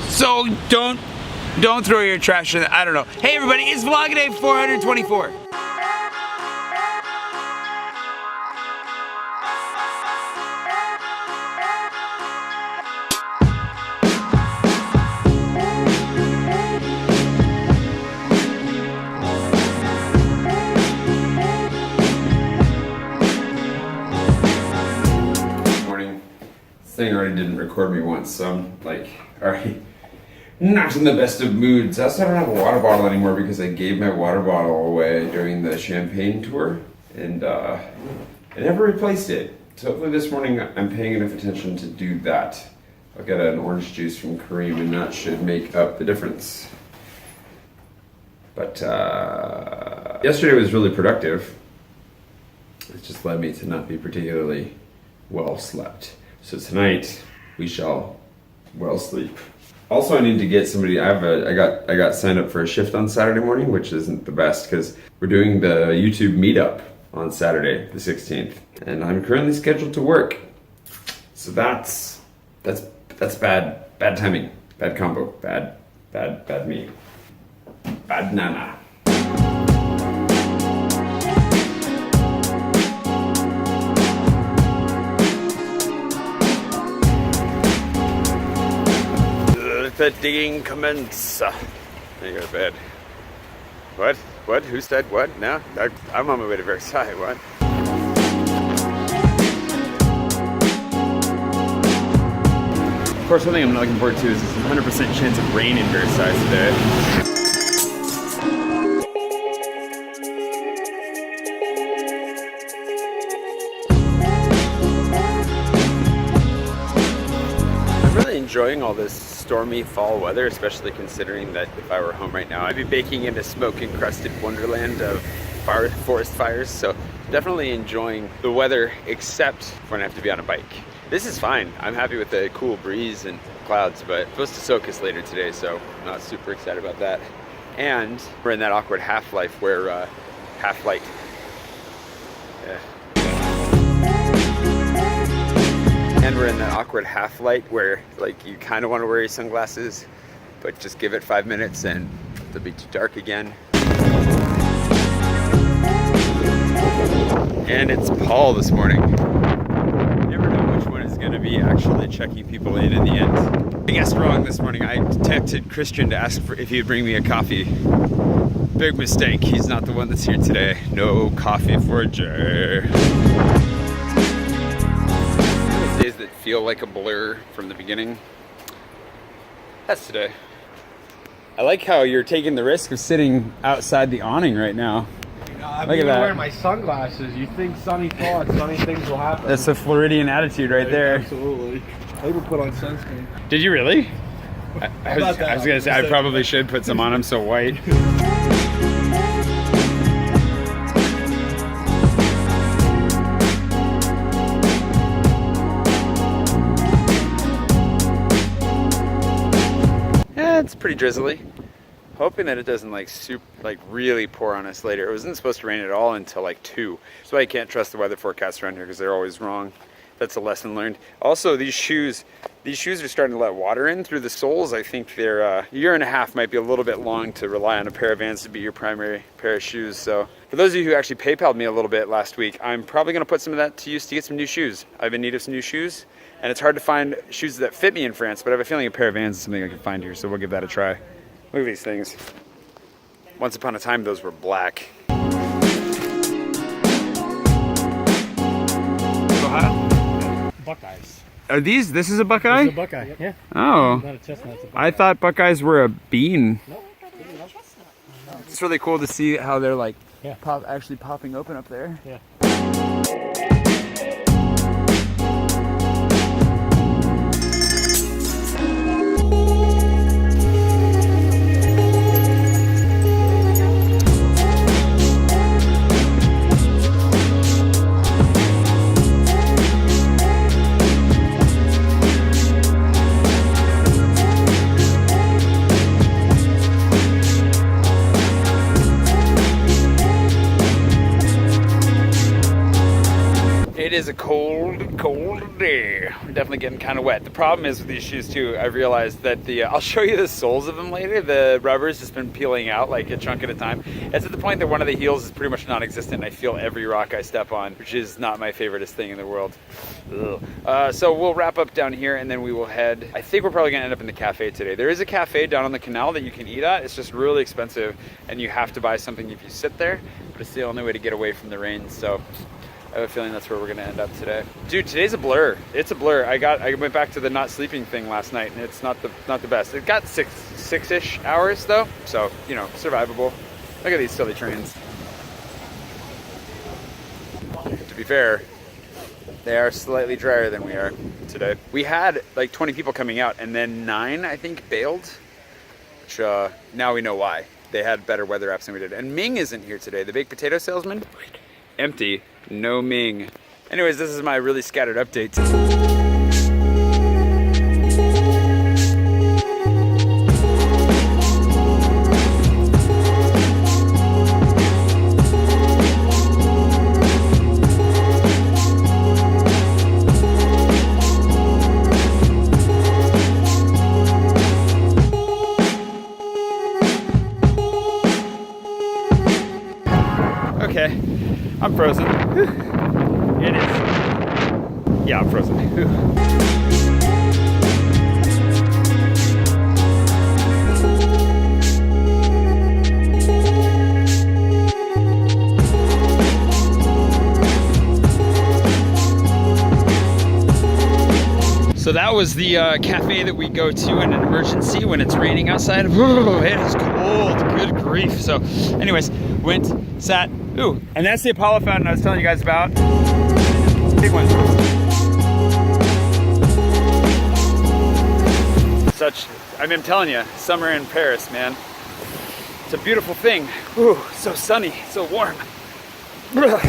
So don't throw your trash in. I don't know. Hey everybody, it's Vlogday 424. Thing already didn't record me once, so I'm like already not in the best of moods. I also don't have a water bottle anymore because I gave my water bottle away during the Champagne tour, and I never replaced it. So hopefully this morning I'm paying enough attention to do that. I'll get an orange juice from Kareem, and that should make up the difference. But yesterday was really productive. It just led me to not be particularly well slept. So tonight we shall well sleep. Also, I need to get somebody. I got signed up for a shift on Saturday morning, which isn't the best because we're doing the YouTube meetup on Saturday, the 16th, and I'm currently scheduled to work. So that's bad timing, bad combo, bad me, bad nana. The digging commence. There you go to bed. What? What? Who said what? No, I'm on my way to Versailles. What? Of course, one thing I'm not looking forward to is this 100% chance of rain in Versailles today. Enjoying all this stormy fall weather, especially considering that if I were home right now, I'd be baking in a smoke-encrusted wonderland of forest fires. So definitely enjoying the weather, except when I have to be on a bike. This is fine. I'm happy with the cool breeze and clouds, but it's supposed to soak us later today, so I'm not super excited about that. And we're in that awkward half-life where half-light. And we're in that awkward half-light where like you kind of want to wear your sunglasses, but just give it 5 minutes and it'll be too dark again. And it's Paul this morning. You never know which one is going to be actually checking people in the end. I guessed wrong this morning. I texted Christian to ask if he'd bring me a coffee. Big mistake. He's not the one that's here today. No coffee for Jay. Days that feel like a blur from the beginning. That's today. I like how you're taking the risk of sitting outside the awning right now. I'm even wearing my sunglasses. You think sunny thoughts, sunny things will happen. That's a Floridian attitude right there. Absolutely. I even put on sunscreen. Did you really? I was gonna say I probably should put some on. I'm so white. It's pretty drizzly. Hoping that it doesn't like really pour on us later. It wasn't supposed to rain at all until like 2. That's why you can't trust the weather forecasts around here because they're always wrong. That's a lesson learned. Also, these shoes are starting to let water in through the soles. I think they're a year and a half might be a little bit long to rely on a pair of Vans to be your primary pair of shoes. So for those of you who actually PayPal'd me a little bit last week, I'm probably going to put some of that to use to get some new shoes. I've in need of some new shoes. And it's hard to find shoes that fit me in France, but I have a feeling a pair of Vans is something I can find here, so we'll give that a try. Look at these things. Once upon a time, those were black. Ohio? Buckeyes. Are these? This is a Buckeye? It's a Buckeye, yeah. Oh. Not a chestnut, it's a Buckeye. I thought Buckeyes were a bean. No. It's really cool to see how they're like Yeah. actually popping open up there. Yeah. It is a cold, cold We're definitely getting kind of wet. The problem is with these shoes too, I've realized that I'll show you the soles of them later. The rubber's just been peeling out like a chunk at a time. It's at the point that one of the heels is pretty much non-existent and I feel every rock I step on, which is not my favoriteest thing in the world. So we'll wrap up down here and then we will head, I think we're probably gonna end up in the cafe today. There is a cafe down on the canal that you can eat at. It's just really expensive and you have to buy something if you sit there, but it's the only way to get away from the rain. So I have a feeling that's where we're gonna end up today. Dude, today's a blur. It's a blur. I went back to the not sleeping thing last night and it's not the best. It got six-ish hours though, so you know, survivable. Look at these silly trains. To be fair, they are slightly drier than we are today. We had like 20 people coming out and then 9, I think, bailed, which now we know why. They had better weather apps than we did. And Ming isn't here today, the baked potato salesman. Empty, no Ming. Anyways, this is my really scattered update. Okay, I'm frozen. Whew. It is. Yeah, I'm frozen. Whew. So that was the cafe that we go to in an emergency when it's raining outside. Ooh, it is cold, good grief. So anyways, went, sat, ooh, and that's the Apollo fountain I was telling you guys about. Big one. I'm telling you, summer in Paris, man. It's a beautiful thing. Ooh, so sunny, so warm. Well,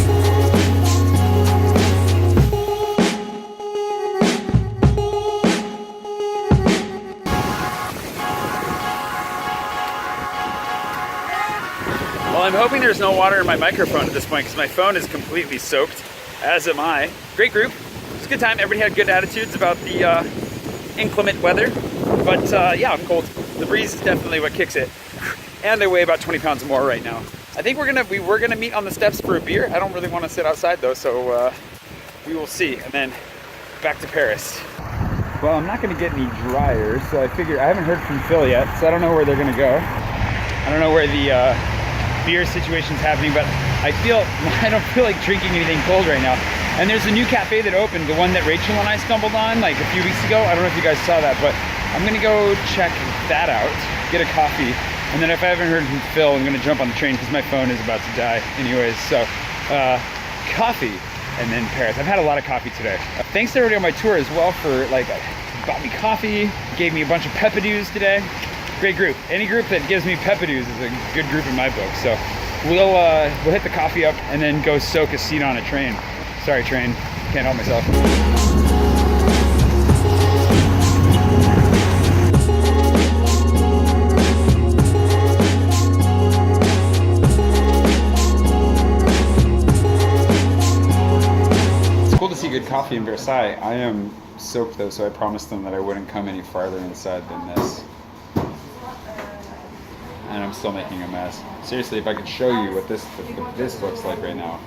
I'm hoping there's no water in my microphone at this point because my phone is completely soaked, as am I. Great group. It was a good time. Everybody had good attitudes about the inclement weather. But yeah, I'm cold. The breeze is definitely what kicks it. And I weigh about 20 pounds more right now. I think we were gonna meet on the steps for a beer. I don't really want to sit outside though, so we will see. And then back to Paris. Well, I'm not gonna get any dryers, so I figure I haven't heard from Phil yet, so I don't know where they're gonna go. I don't know where the beer situation's happening, but I don't feel like drinking anything cold right now. And there's a new cafe that opened, the one that Rachel and I stumbled on like a few weeks ago. I don't know if you guys saw that, but I'm gonna go check that out, get a coffee, and then if I haven't heard from Phil, I'm gonna jump on the train because my phone is about to die anyways. So coffee and then Paris. I've had a lot of coffee today. Thanks to everybody on my tour as well for bought me coffee, gave me a bunch of Peppadews today. Great group. Any group that gives me Peppadews is a good group in my book. So we'll hit the coffee up and then go soak a seat on a train. Sorry, train. Can't help myself. It's cool to see good coffee in Versailles. I am soaked though, so I promised them that I wouldn't come any farther inside than this. And I'm still making a mess. Seriously, if I could show you what this looks like right now.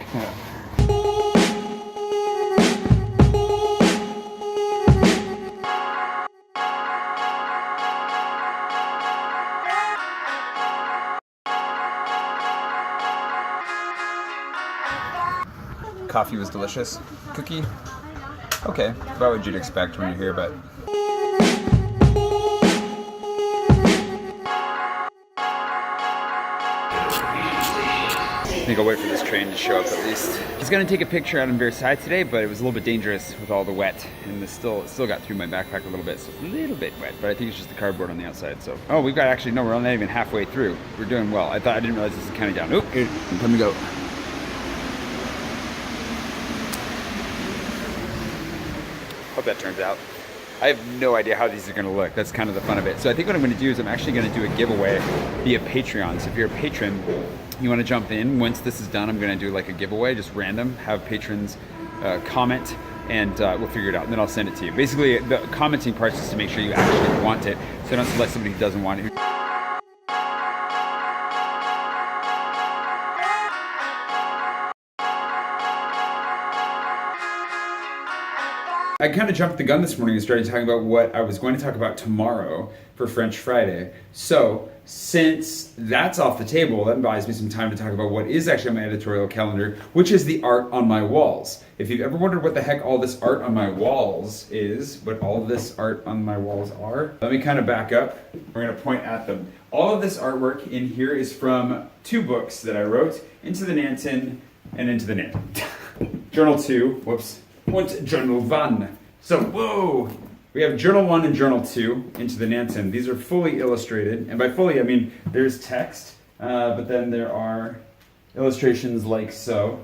Coffee was delicious. Cookie, okay, about what you'd expect when you're here, but I think I'll wait for this train to show up at least. I was gonna take a picture out in Versailles today, but it was a little bit dangerous with all the wet, and it still got through my backpack a little bit, so it's a little bit wet, but I think it's just the cardboard on the outside, so. Oh, we've got no, we're not even halfway through. We're doing well. I didn't realize this is counting down. Oop, here, let me go. Hope that turns out. I have no idea how these are gonna look. That's kind of the fun of it. So I think what I'm gonna do is I'm actually gonna do a giveaway via Patreon. So if you're a patron, you wanna jump in, once this is done, I'm gonna do like a giveaway, just random, have patrons comment and we'll figure it out, and then I'll send it to you. Basically, the commenting part is just to make sure you actually want it, so don't select somebody who doesn't want it. I kind of jumped the gun this morning and started talking about what I was going to talk about tomorrow for French Friday. So, since that's off the table, that buys me some time to talk about what is actually on my editorial calendar, which is the art on my walls. If you've ever wondered what the heck all this art on my walls is, what all of this art on my walls are, let me kind of back up. We're going to point at them. All of this artwork in here is from 2 books that I wrote, Into the Nanton and Into the Nanton. Journal 2, whoops. Und Journal 1. So, whoa! We have Journal 1 and Journal 2, Into the Nanton. These are fully illustrated, and by fully I mean there's text, but then there are illustrations like so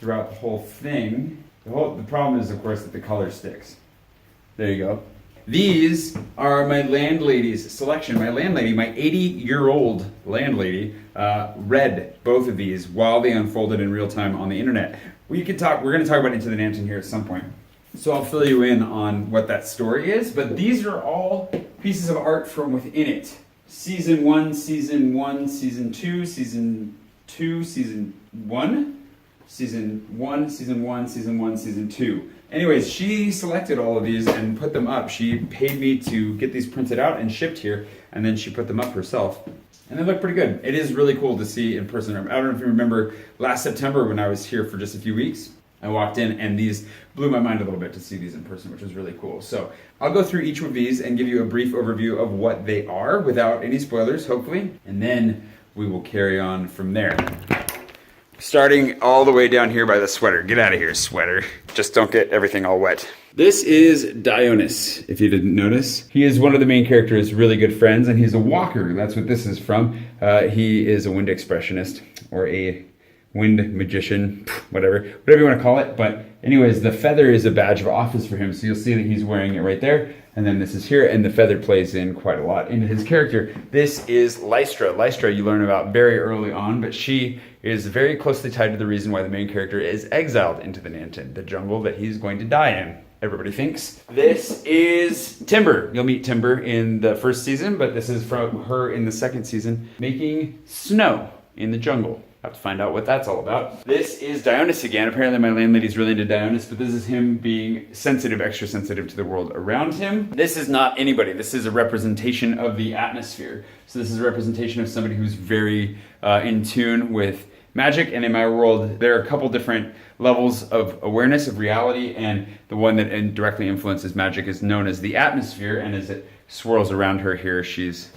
throughout the whole thing. The problem is, of course, that the color sticks. There you go. These are my landlady's selection. My landlady, my 80-year-old landlady, read both of these while they unfolded in real time on the internet. We're going to talk about Into the Nanton here at some point. So I'll fill you in on what that story is, but these are all pieces of art from within it. Season 1, Season 1, Season 2, Season 2, Season 1, Season 1, Season 1, Season 1, Season 2. Anyways, she selected all of these and put them up. She paid me to get these printed out and shipped here, and then she put them up herself. And they look pretty good. It is really cool to see in person. I don't know if you remember last September when I was here for just a few weeks. I walked in and these blew my mind a little bit to see these in person, which was really cool. So I'll go through each of these and give you a brief overview of what they are without any spoilers, hopefully. And then we will carry on from there. Starting all the way down here by the sweater. Get out of here, sweater. Just don't get everything all wet. This is Dionys, if you didn't notice. He is one of the main character's really good friends, and he's a walker. That's what this is from. He is a wind expressionist, or a wind magician, whatever you want to call it. But anyways, the feather is a badge of office for him, so you'll see that he's wearing it right there. And then this is here, and the feather plays in quite a lot into his character. This is Lystra. Lystra you learn about very early on, but she is very closely tied to the reason why the main character is exiled into the Nanton, the jungle that he's going to die in. Everybody thinks. This is Timber. You'll meet Timber in the first season, but this is from her in the second season, making snow in the jungle. Have to find out what that's all about. This is Dionys again. Apparently my landlady's really into Dionys, but this is him being sensitive, extra sensitive to the world around him. This is not anybody. This is a representation of the atmosphere. So this is a representation of somebody who's very in tune with magic, and in my world there are a couple different levels of awareness of reality, and the one that directly influences magic is known as the atmosphere, and as it swirls around her here, she's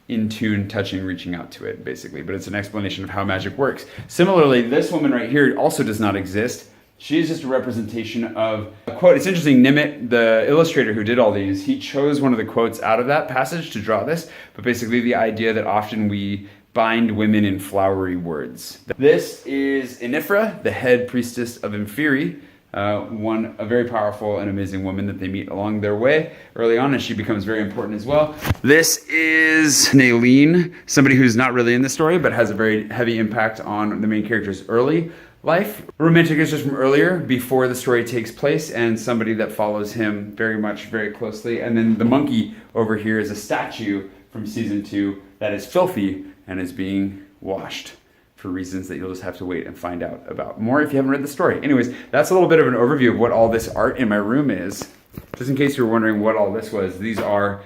in tune, touching, reaching out to it, basically. But it's an explanation of how magic works. Similarly, this woman right here also does not exist. She is just a representation of a quote. It's interesting, Nimit, the illustrator who did all these, he chose one of the quotes out of that passage to draw this, but basically the idea that often we bind women in flowery words. This is Inifra, the head priestess of Inferi, a very powerful and amazing woman that they meet along their way early on, and she becomes very important as well. This is Naline, somebody who's not really in the story, but has a very heavy impact on the main character's early life. Romantic is just from earlier, before the story takes place, and somebody that follows him very closely. And then the monkey over here is a statue from season 2 that is filthy and is being washed for reasons that you'll just have to wait and find out about more if you haven't read the story. Anyways, that's a little bit of an overview of what all this art in my room is. Just in case you were wondering what all this was, these are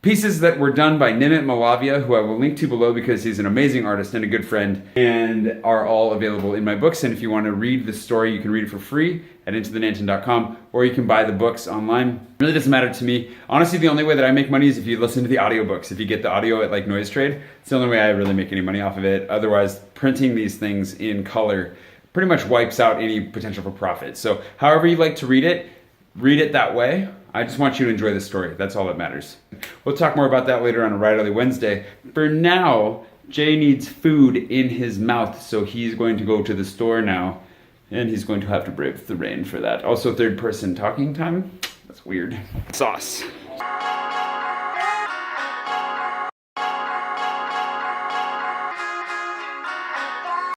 pieces that were done by Nimit Malavia, who I will link to below because he's an amazing artist and a good friend, and are all available in my books. And if you want to read the story, you can read it for free at intothenanton.com, or you can buy the books online. It really doesn't matter to me. Honestly, the only way that I make money is if you listen to the audiobooks. If you get the audio at like Noise Trade, it's the only way I really make any money off of it. Otherwise, printing these things in color pretty much wipes out any potential for profit. So however you like to read it that way. I just want you to enjoy the story. That's all that matters. We'll talk more about that later on a Right Early Wednesday. For now, Jay needs food in his mouth, so he's going to go to the store now, and he's going to have to brave the rain for that. Also, third person talking time. That's weird. Sauce.